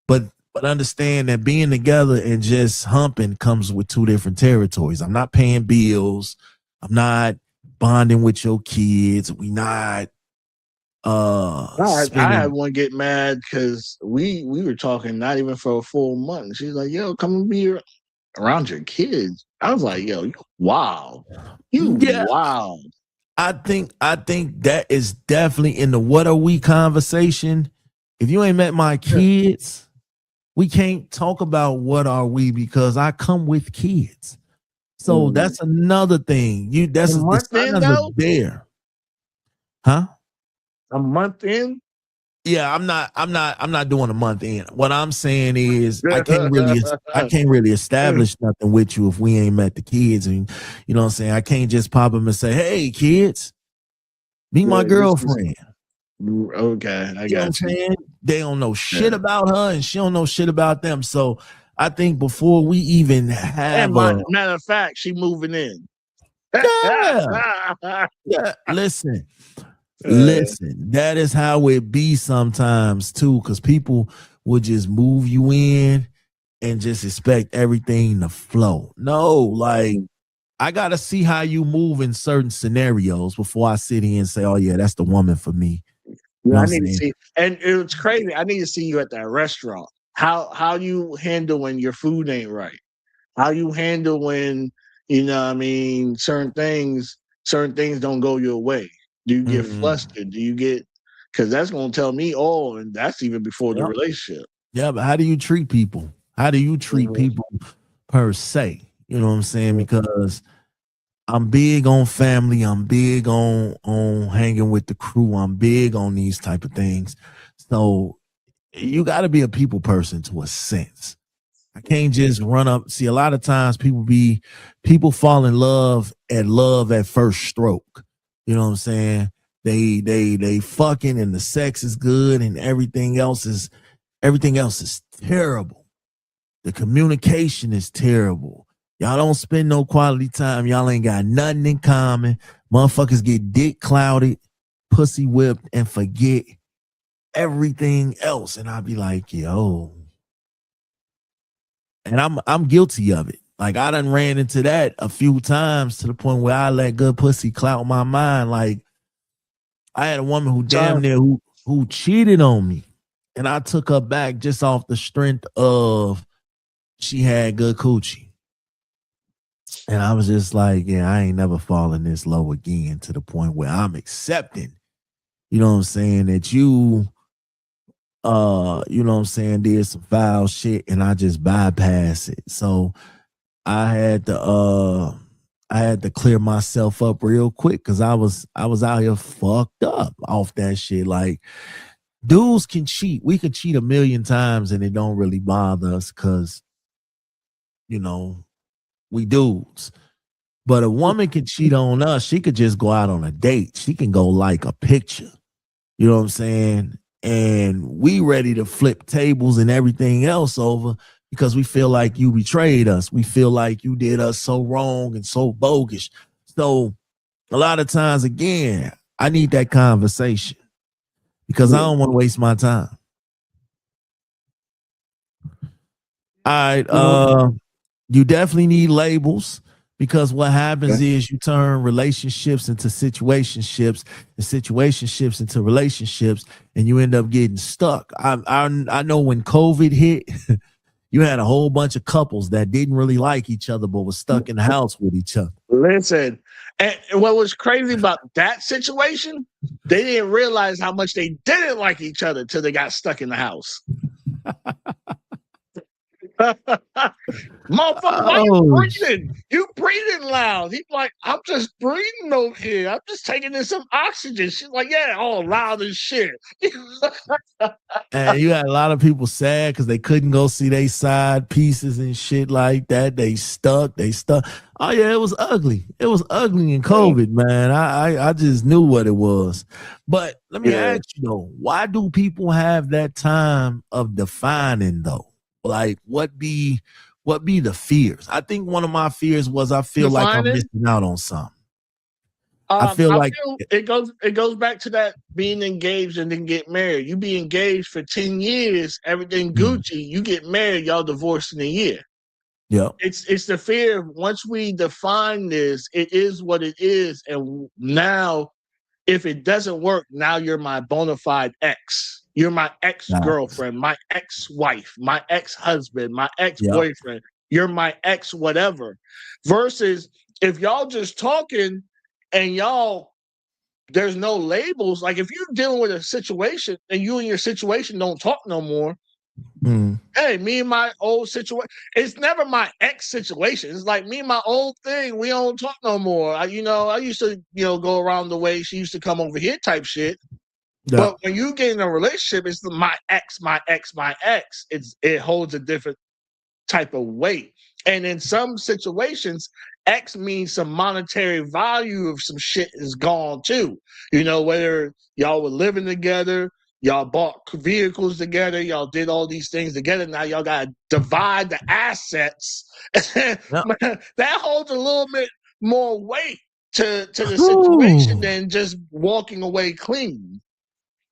But but understand that being together and just humping comes with two different territories. I'm not paying bills. I'm not bonding with your kids. We not I had spending. one get mad because we were talking not even for a full month. She's like, "Yo, come and be around your kids." I was like, "Yo, you Yeah, wow." I think that is definitely in the what are we conversation. If you ain't met my Yeah. kids, we can't talk about what are we, because I come with kids. So Mm. that's another thing. A The month in signs are though, there. Huh? a month in. Yeah, I'm not doing a month in. What I'm saying is I can't really establish nothing with you if we ain't met the kids. And you know what I'm saying? I can't just pop them and say, "Hey kids, meet my Yeah, this is girlfriend." okay. I You know what I'm got you. saying? They don't know shit Yeah. about her and she don't know shit about them. So I think before we even And have a matter of fact, she moving in. yeah, yeah, Uh, listen, that is how it be sometimes too, because people will just move you in and just expect everything to flow. No, like I gotta see how you move in certain scenarios before I sit here and say, "Oh yeah, that's the woman for me." You yeah, know I what I'm need to saying? see. And it's crazy. I need to see you at that restaurant. How you handle when your food ain't right? How you handle when what I mean certain things don't go your way? Do you get Mm. flustered? Do you get because that's gonna tell me all, and that's even before the Yep. relationship. Yeah, but how do you treat people? How do you treat Mhm. people per se? You know what I'm saying? Mhm. Because I'm big on family. I'm big on hanging with the crew. I'm big on these type of things. So you got to be a people person to a sense. I can't just run up. See, a lot of times people fall in love at first stroke. You know what I'm saying? They fucking and the sex is good and everything else is terrible. The communication is terrible. Y'all don't spend no quality time. Y'all ain't got nothing in common. Motherfuckers get dick clouded, pussy whipped, and forget everything else. And I'll be like, yo. And I'm guilty of it. Like I done ran into that a few times to the point where I let good pussy cloud my mind. Like I had a woman who damn near who cheated on me. And I took her back just off the strength of she had good coochie. And I was just like, yeah, I ain't never falling this low again to the point where I'm accepting, you know what I'm saying, that you know what I'm saying, did some foul shit and I just bypass it. So I had to clear myself up real quick because I was out here fucked up off that shit. Like dudes can cheat. We could cheat a million times and it don't really bother us because, you know, we dudes. But a woman can cheat on us. She could just go out on a date. She can go like a picture. You know what I'm saying? And we ready to flip tables and everything else over because we feel like you betrayed us. We feel like you did us so wrong and so bogus. So a lot of times, again, I need that conversation because I don't want to waste my time. All right. You definitely need labels because what happens is you turn relationships into situationships and situationships into relationships and you end up getting stuck. I know when COVID hit, you had a whole bunch of couples that didn't really like each other but were stuck in the house with each other. Listen, and what was crazy about that situation, they didn't realize how much they didn't like each other till they got stuck in the house. Motherfucker, why you breathing? You breathing loud. He's like, I'm just breathing over here. I'm just taking in some oxygen. She's like, yeah, all loud as shit. And you had a lot of people sad because they couldn't go see their side pieces and shit like that. They stuck. Oh yeah, it was ugly. It was ugly in COVID, man. I just knew what it was. But let me ask you though, why do people have that time of defining though? Like what be the fears? I think one of my fears was I feel like I'm missing out on something. I feel it goes back to that being engaged and then get married. You be engaged for 10 years, everything Gucci, you get married, y'all divorced in a year. Yeah. It's the fear of once we define this, it is what it is. And now if it doesn't work, now you're my bona fide ex. You're my ex-girlfriend, my ex-wife, my ex-husband, my ex-boyfriend. You're my ex whatever. Versus if y'all just talking and y'all, there's no labels. Like if you're dealing with a situation and you and your situation don't talk no more, hey, me and my old situation, it's never my ex situation. It's like me and my old thing, we don't talk no more. I used to, go around the way she used to come over here type shit. Yeah. But when you get in a relationship, it's my ex, my ex, my ex. It holds a different type of weight. And in some situations, X means some monetary value of some shit is gone too. Whether y'all were living together, y'all bought vehicles together, y'all did all these things together. Now y'all got to divide the assets. That holds a little bit more weight to the situation than just walking away clean.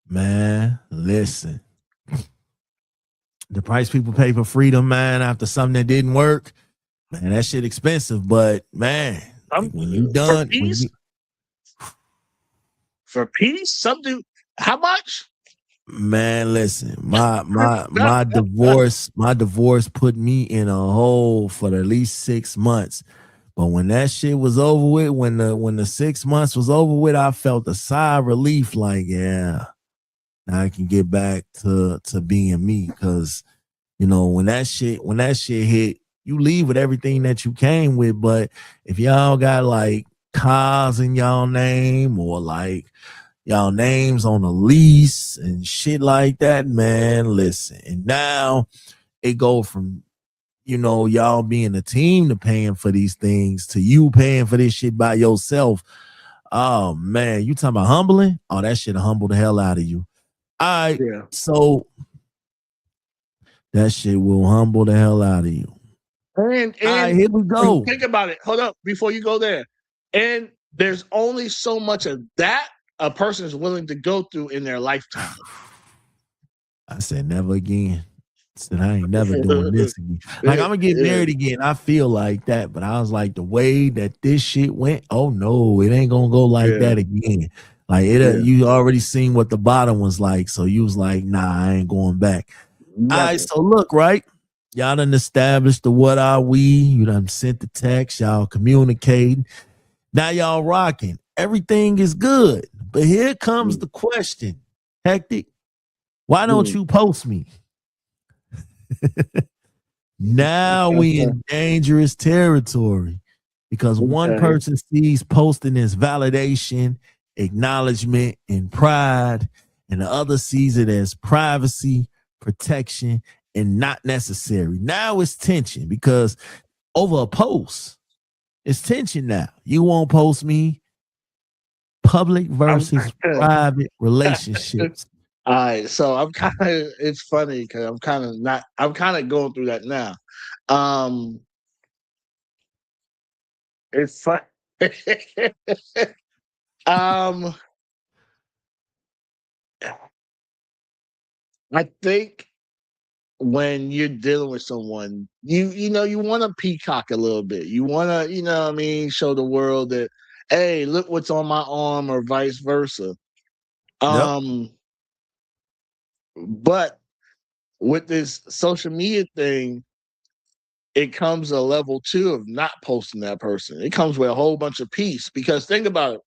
Man, listen. The price people pay for freedom, man, after something that didn't work, man, that shit expensive. But man, when you done, for peace, something. How much? Man, listen, my divorce put me in a hole for at least 6 months. But when that shit was over with, when the 6 months was over with, I felt a sigh of relief. Like, yeah, now I can get back to being me. Because when that shit hit, you leave with everything that you came with. But if y'all got like cars in y'all name or like y'all names on a lease and shit like that, man, listen. And now it go from y'all being a team to paying for these things to you paying for this shit by yourself. Oh man, you talking about humbling? Oh, that shit humble the hell out of you. All right, Yeah. so that shit will humble the hell out of you. And All right, and here we when you go. think about it, hold up before you go there. And there's only so much of that a person is willing to go through in their lifetime. I said never again. I said I ain't never doing this again. Like I'm gonna get Yeah. married again. I feel like that, but I was like the way that this shit went. Oh no, it ain't gonna go like Yeah. that again. Like it, Yeah. you already seen what the bottom was like, so you was like, nah, I ain't going back. All right, Never. so look, right? Y'all done established the what are we? You done sent the text. Y'all communicating. Now y'all rocking. Everything is good, but here comes the question, Hectic. Why don't you post me? Now we in dangerous territory because one Okay. person sees posting as validation, acknowledgement, and pride, and the other sees it as privacy, protection, and not necessary. Now it's tension because over a post, it's tension now. You won't post me. Public versus private relationships. All right, so I'm kind of. It's funny because I'm kind of not. I'm kind of going through that now. It's fun. um, I think when you're dealing with someone, you know you want to peacock a little bit. You want to, what I mean, show the world that, hey, look what's on my arm, or vice versa. Yep. But with this social media thing, it comes a level 2 of not posting that person. It comes with a whole bunch of peace because think about it.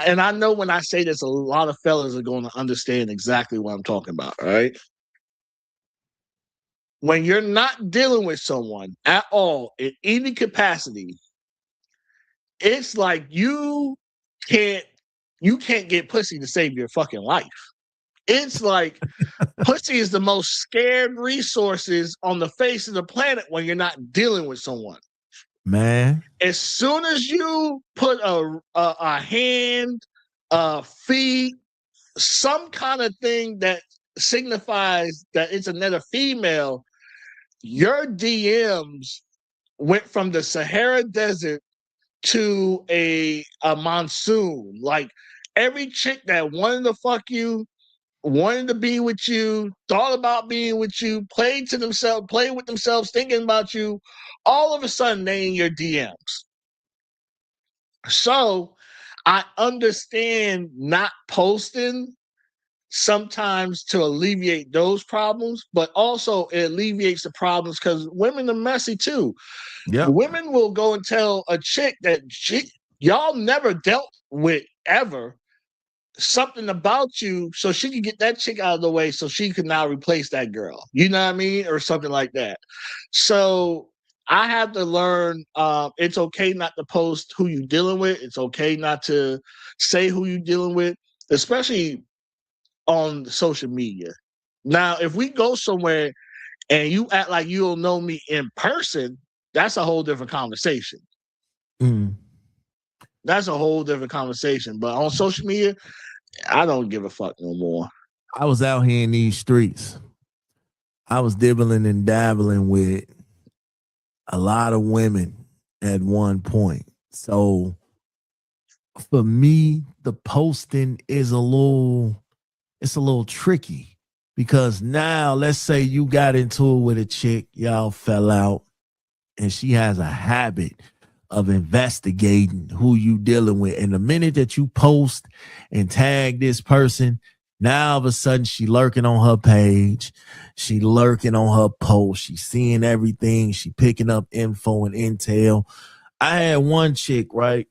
And I know when I say this, a lot of fellas are going to understand exactly what I'm talking about. All right. When you're not dealing with someone at all in any capacity, it's like can't you can't get pussy to save your fucking life. It's like pussy is the most scared resources on the face of the planet when you're not dealing with someone. Man. As soon as you put a hand, feet, some kind of thing that signifies that it's another female, your DMs went from the Sahara Desert to a monsoon. Like every chick that wanted to fuck you, wanted to be with you, thought about being with you, played with themselves, thinking about you, all of a sudden they in your DMs. So I understand not posting sometimes to alleviate those problems, but also it alleviates the problems because women are messy too. Yep. Women will go and tell a chick that y'all never dealt with ever something about you so she can get that chick out of the way so she can now replace that girl. You know what I mean? Or something like that. So I have to learn it's okay not to post who you're dealing with. It's okay not to say who you're dealing with, especially on social media. Now, if we go somewhere and you act like you don't know me in person, that's a whole different conversation. Mm. That's a whole different conversation. But on social media, I don't give a fuck no more. I was out here in these streets. I was dibbling and dabbling with a lot of women at one point. So for me, the posting is it's a little tricky because now let's say you got into it with a chick, y'all fell out, and she has a habit of investigating who you dealing with. And the minute that you post and tag this person, now all of a sudden she lurking on her page, she lurking on her post, she seeing everything, she picking up info and intel. I had one chick, right?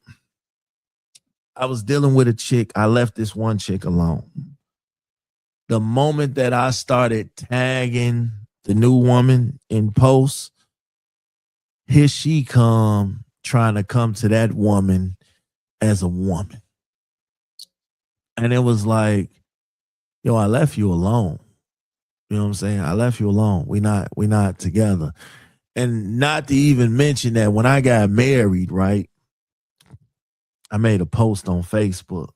I was dealing with a chick. I left this one chick alone. The moment that I started tagging the new woman in posts, here she come trying to come to that woman as a woman. And it was like, yo, I left you alone. You know what I'm saying? I left you alone. We not together. And not to even mention that when I got married, right? I made a post on Facebook.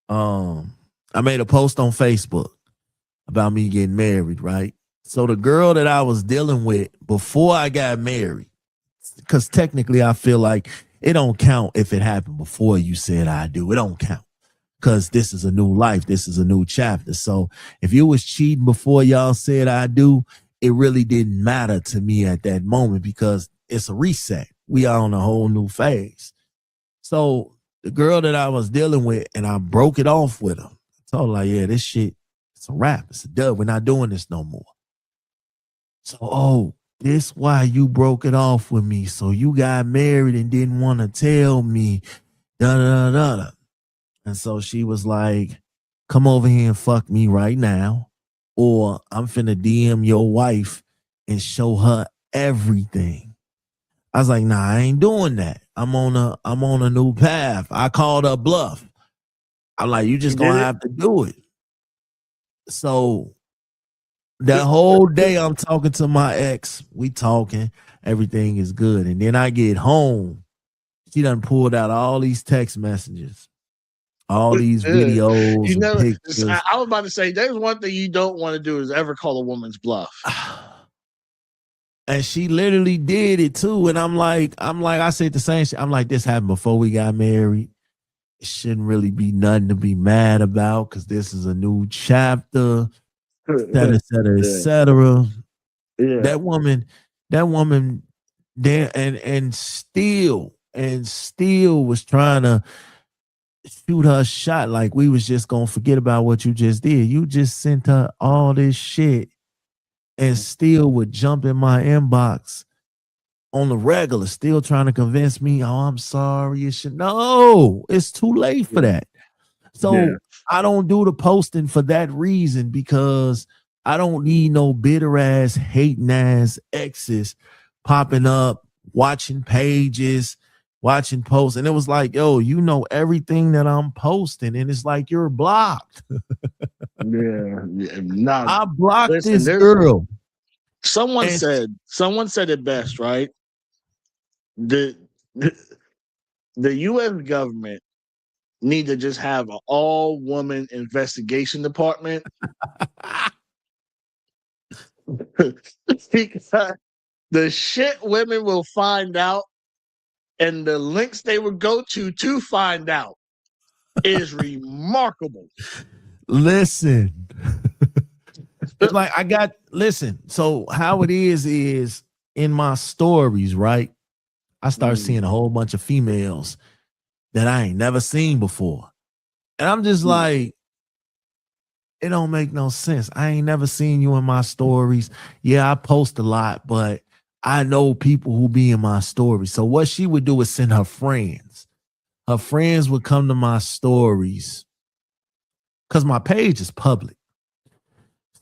Um, I made a post on Facebook about me getting married, right? So the girl that I was dealing with before I got married, because technically I feel like it don't count if it happened before you said I do. It don't count because this is a new life. This is a new chapter. So if you was cheating before y'all said I do, it really didn't matter to me at that moment because it's a reset. We are on a whole new phase. So the girl that I was dealing with, and I broke it off with her. I told her, like, yeah, this shit, it's a wrap. It's a dub. We're not doing this no more. So, oh, this why you broke it off with me. So you got married and didn't want to tell me. Da, da, da, da. And so she was like, come over here and fuck me right now. Or I'm finna DM your wife and show her everything. I was like, nah, I ain't doing that. I'm on a new path. I called her bluff. I'm like, you just gonna have to do it. So that whole day I'm talking to my ex, we talking, everything is good. And then I get home, she done pulled out all these text messages, all these videos You and never. pictures. I was about to say, there's one thing you don't want to do is ever call a woman's bluff. And she literally did it too. And I'm like, I said the same shit. I'm like, this happened before we got married. It shouldn't really be nothing to be mad about because this is a new chapter, et cetera, et cetera, et cetera. Yeah. That woman, there and still was trying to shoot her shot like we was just gonna forget about what you just did. You just sent her all this shit and still would jump in my inbox on the regular, still trying to convince me, oh, I'm sorry. You should. No, it's too late for that. So I don't do the posting for that reason because I don't need no bitter ass, hating ass exes popping up, watching pages, watching posts. And it was like, yo, you know everything that I'm posting. And it's like, you're blocked. Nah, I blocked listen, this girl. Someone said it best, right? The U.S. government need to just have an all-woman investigation department. Because the shit women will find out and the links they would go to find out is remarkable. Listen. It's like so how it is in my stories, right? I start seeing a whole bunch of females that I ain't never seen before. And I'm just like, it don't make no sense. I ain't never seen you in my stories. Yeah, I post a lot, but I know people who be in my stories. So what she would do is send her friends. Her friends would come to my stories because my page is public.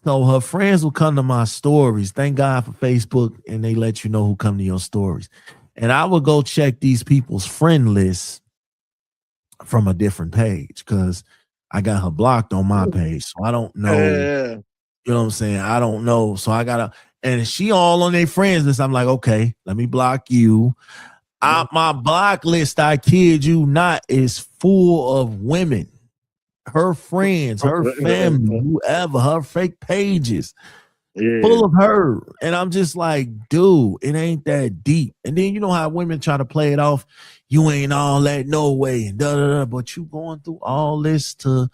So her friends will come to my stories. Thank God for Facebook, and they let you know who come to your stories. And I would go check these people's friend lists from a different page because I got her blocked on my page. So I don't know. You know what I'm saying? I don't know. So I gotta, and she all on their friends list. I'm like, okay, let me block you. My block list, I kid you not, is full of women. Her friends, her family, whoever, her fake pages, full of her. And I'm just like, dude, it ain't that deep. And then you know how women try to play it off. You ain't all that, no way, and da da da. But you going through all this to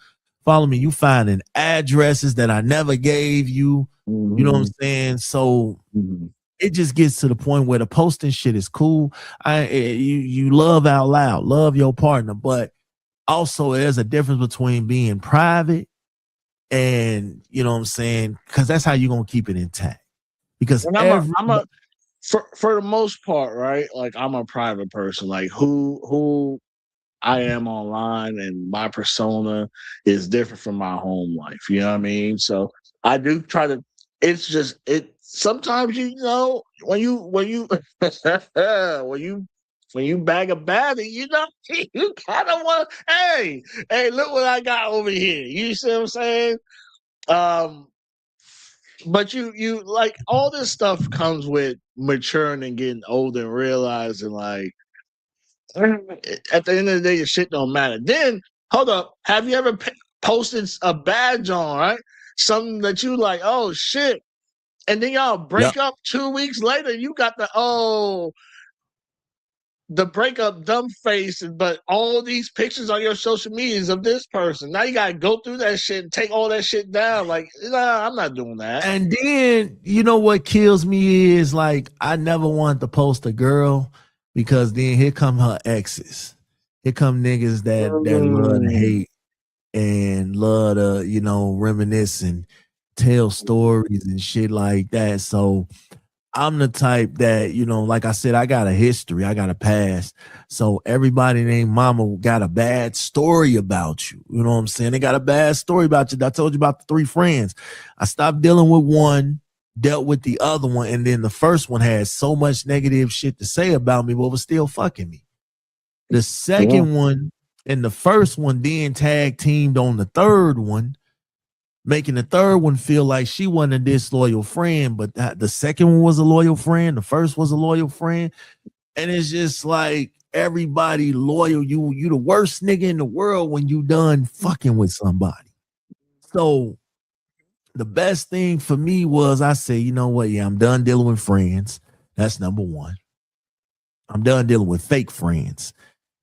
follow me. You finding addresses that I never gave you. You know what I'm saying? So it just gets to the point where the posting shit is cool. You love out loud, love your partner, but also there's a difference between being private and, you know what I'm saying, because that's how you're gonna keep it intact. Because for the most part, right? Like I'm a private person. Like who I am online and my persona is different from my home life. You know what I mean? So I do try to. It's just sometimes you know when you when you bag a baddie, you know you kind of want. Hey, look what I got over here. You see what I'm saying? But you like all this stuff comes with maturing and getting older and realizing like At the end of the day, your shit don't matter. Then hold up, have you ever posted a badge on, right? Something that you like, oh shit, and then y'all Yep. break up 2 weeks later. You got the breakup dumb face, but all these pictures on your social medias of this person. Now you gotta go through that shit and take all that shit down. Like, nah, I'm not doing that. And then you know what kills me is like I never wanted to post a girl because then here come her exes. Here come niggas that love to hate and love to, reminisce and tell stories and shit like that. So I'm the type that, like I said, I got a history, I got a past. So everybody named mama got a bad story about you. You know what I'm saying? They got a bad story about you. I told you about the 3 friends. I stopped dealing with one, dealt with the other one, and then the first one had so much negative shit to say about me, but was still fucking me. The second one and the first one then tag teamed on the third one, making the third one feel like she wasn't a disloyal friend, but the second one was a loyal friend. The first was a loyal friend. And it's just like everybody loyal. You the worst nigga in the world when you done fucking with somebody. So the best thing for me was I say, you know what? Yeah, I'm done dealing with friends. That's number one. I'm done dealing with fake friends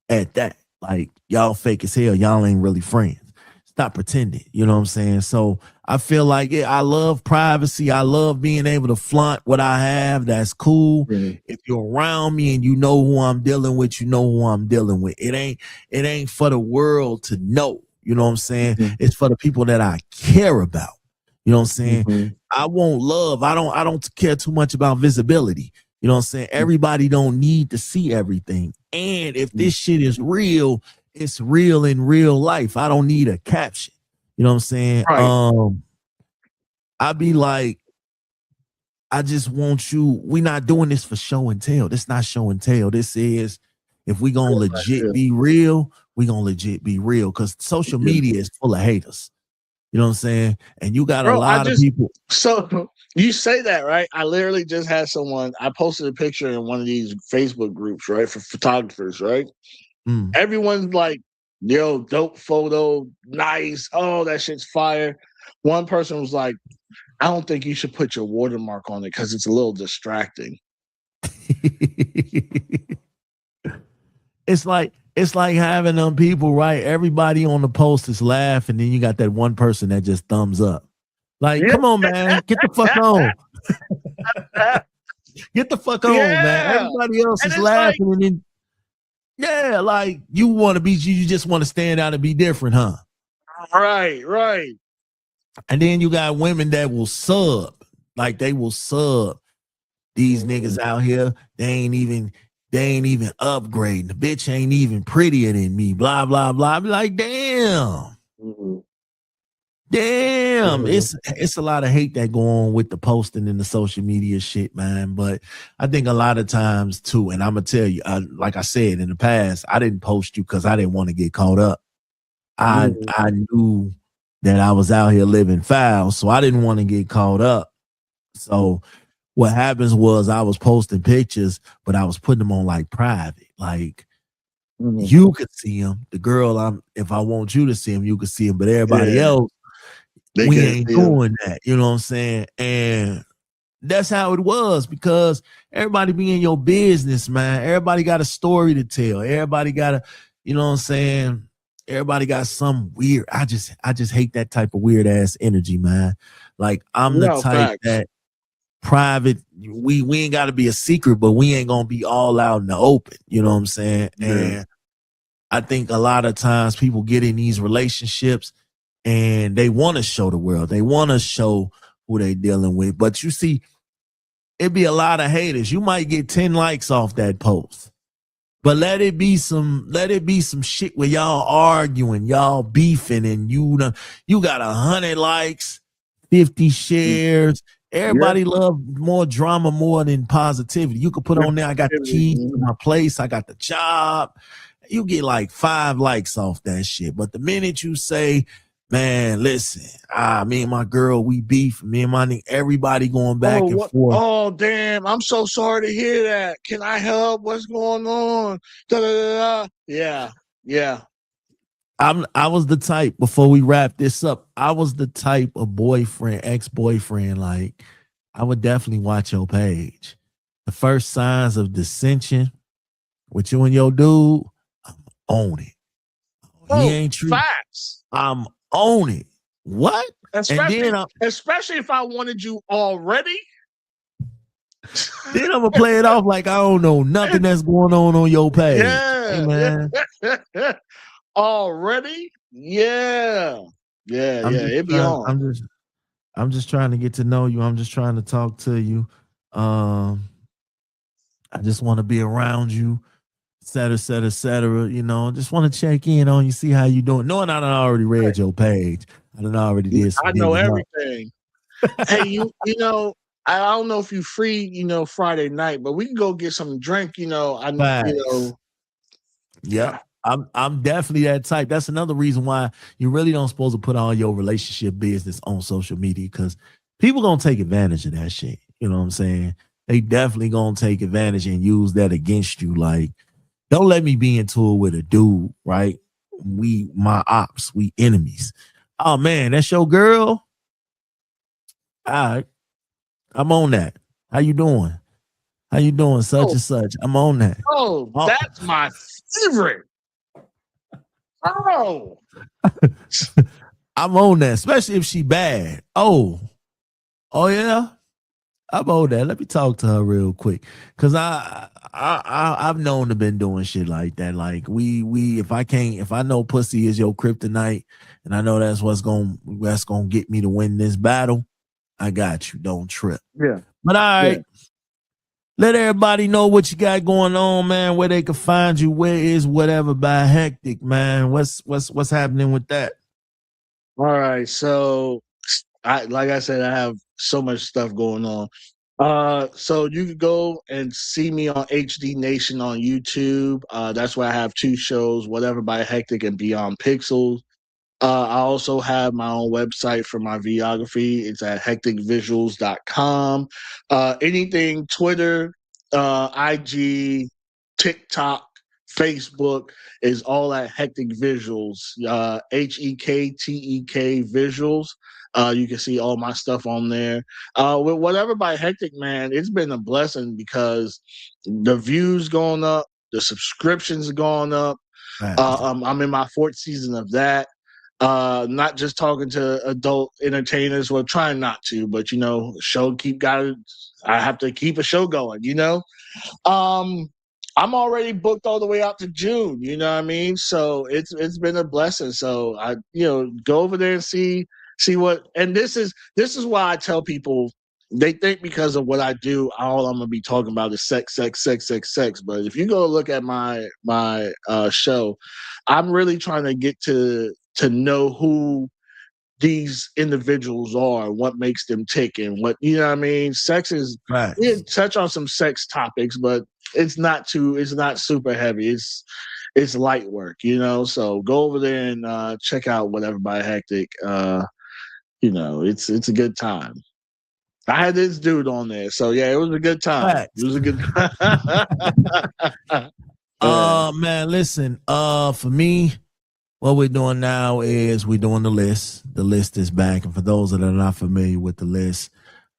at that. Like, y'all fake as hell. Y'all ain't really friends. Stop pretending. You know what I'm saying? So I feel like I love privacy. I love being able to flaunt what I have. That's cool. Mhm. If you're around me and you know who I'm dealing with, you know who I'm dealing with. It ain't for the world to know. You know what I'm saying? Mhm. It's for the people that I care about. You know what I'm saying? Mhm. I want love. I don't care too much about visibility. You know what I'm saying? Everybody don't need to see everything. And if this shit is real, it's real in real life. I don't need a caption. You know what I'm saying? Right. I be like, I just want you. We're not doing this for show and tell. This not show and tell. This is, if we gonna legit be real, we gonna legit be real. Because social media is full of haters. You know what I'm saying? And you got a lot of people. So you say that, right? I literally just had someone, I posted a picture in one of these Facebook groups, right? For photographers, right? Everyone's like, yo, dope photo, nice. Oh, that shit's fire. One person was like, I don't think you should put your watermark on it because it's a little distracting. It's like having them people, right? Everybody on the post is laughing, and then you got that one person that just thumbs up. Like, come on, man, get the fuck on. Get the fuck on, man. Everybody else is laughing, like, and then like you want to be, you just want to stand out and be different, huh? Right. And then you got women that will sub, like they will sub these niggas out here. They ain't even upgrading. The bitch ain't even prettier than me. Blah blah blah. I be like, damn. Damn, it's a lot of hate that go on with the posting and the social media shit, man. But I think a lot of times too, and I'm gonna tell you, like I said in the past, I didn't post you because I didn't want to get caught up. I knew that I was out here living foul, so I didn't want to get caught up. So what happens was I was posting pictures, but I was putting them on like private, like. You could see him. The girl, if I want you to see him, you could see him. But everybody else, we ain't doing that. You know what I'm saying? And that's how it was, because everybody be in your business, man. Everybody got a story to tell. Everybody got you know what I'm saying? Everybody got some weird. I just hate that type of weird ass energy, man. Like I'm the type that private, we ain't got to be a secret, but we ain't gonna be all out in the open. You know what I'm saying? And I think a lot of times people get in these relationships and they want to show the world. They want to show who they dealing with. But you see, it'd be a lot of haters. You might get 10 likes off that post. But let it be some shit where y'all arguing, y'all beefing, and you got 100 likes, 50 shares. Everybody love more drama more than positivity. You could put on there, I got the keys to my place, I got the job. You get like 5 likes off that shit. But the minute you say, Man, listen, me and my girl, we beef. Me and my nigga, everybody going back and forth. Oh, damn. I'm so sorry to hear that. Can I help? What's going on? Da, da, da, da. Yeah. I was the type, before we wrap this up, I was the type of boyfriend, ex-boyfriend, like, I would definitely watch your page. The first signs of dissension with you and your dude, I'm on it. He ain't true. Facts. I'm on it. What? Especially if I wanted you already. Then I'm gonna play it off like I don't know nothing that's going on your page. Yeah, hey, man. Already? Yeah. It be on. I'm just trying to get to know you. I'm just trying to talk to you. I just want to be around you, et cetera. You know, just want to check in on you, see how you doing. Knowing I done already read your page. I done already did. I know everything. Hey, you know, I don't know if you free, Friday night, but we can go get some drink, Yeah. I'm definitely that type. That's another reason why you really don't supposed to put all your relationship business on social media, because people gonna take advantage of that shit. You know what I'm saying? They definitely gonna take advantage and use that against you. Like, don't let me be into it with a dude, right? We enemies. Oh man, that's your girl. All right, I'm on that. How you doing? Such and such. I'm on that. Oh, that's my favorite. Oh, I'm on that, especially if she bad. Oh yeah, I'm on that. Let me talk to her real quick, cause I've known to been doing shit like that. Like if I know pussy is your kryptonite, and I know that's gonna get me to win this battle, I got you. Don't trip. Yeah. But all right. Yeah. Let everybody know what you got going on, man, where they can find you. Where is Whatever by Hektek, man? What's happening with that? All right. So like I said, I have so much stuff going on. So you can go and see me on HD Nation on YouTube. That's where I have 2 shows, Whatever by Hektek and Beyond Pixels. I also have my own website for my videography. It's at hektekvisuals.com. Anything Twitter, IG, TikTok, Facebook is all at Hektek Visuals. HEKTEK Visuals. You can see all my stuff on there. With Whatever by Hektek, man, it's been a blessing because the views going up, the subscriptions going up. I'm in my 4th season of that. Not just talking to adult entertainers, well, trying not to, but I have to keep a show going, I'm already booked all the way out to June, you know what I mean? So it's been a blessing. So I, go over there and see what, and this is why I tell people, they think because of what I do, all I'm gonna be talking about is sex. But if you go look at my show, I'm really trying to get to know who these individuals are, what makes them tick, and what, you know what I mean? Sex is right. We touch on some sex topics, but it's not super heavy. It's light work, so go over there and check out Whatever by Hektek. It's a good time. I had this dude on there, so yeah, it was a good time. Right. It was a good man, listen, for me, what we're doing now is we're doing the list. The list is back. And for those that are not familiar with the list,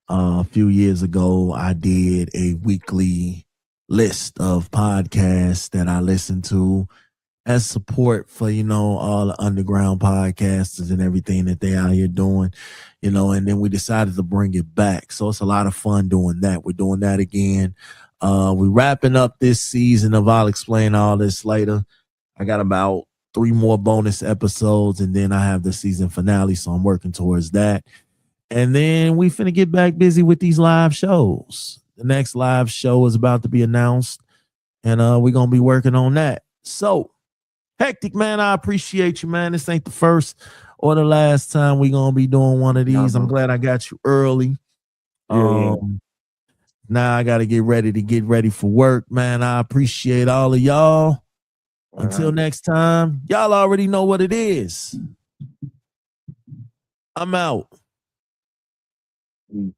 a few years ago, I did a weekly list of podcasts that I listen to as support for, all the underground podcasters and everything that they out here doing, and then we decided to bring it back. So it's a lot of fun doing that. We're doing that again. We're wrapping up this season of I'll Explain All This Later. I got about 3 more bonus episodes, and then I have the season finale, so I'm working towards that. And then we finna get back busy with these live shows. The next live show is about to be announced, and we're gonna be working on that. So, Hektek, man, I appreciate you, man. This ain't the first or the last time we're gonna be doing one of these. I'm glad I got you early. Now I gotta get ready for work, man. I appreciate all of y'all. Until next time, y'all already know what it is. I'm out. Mm.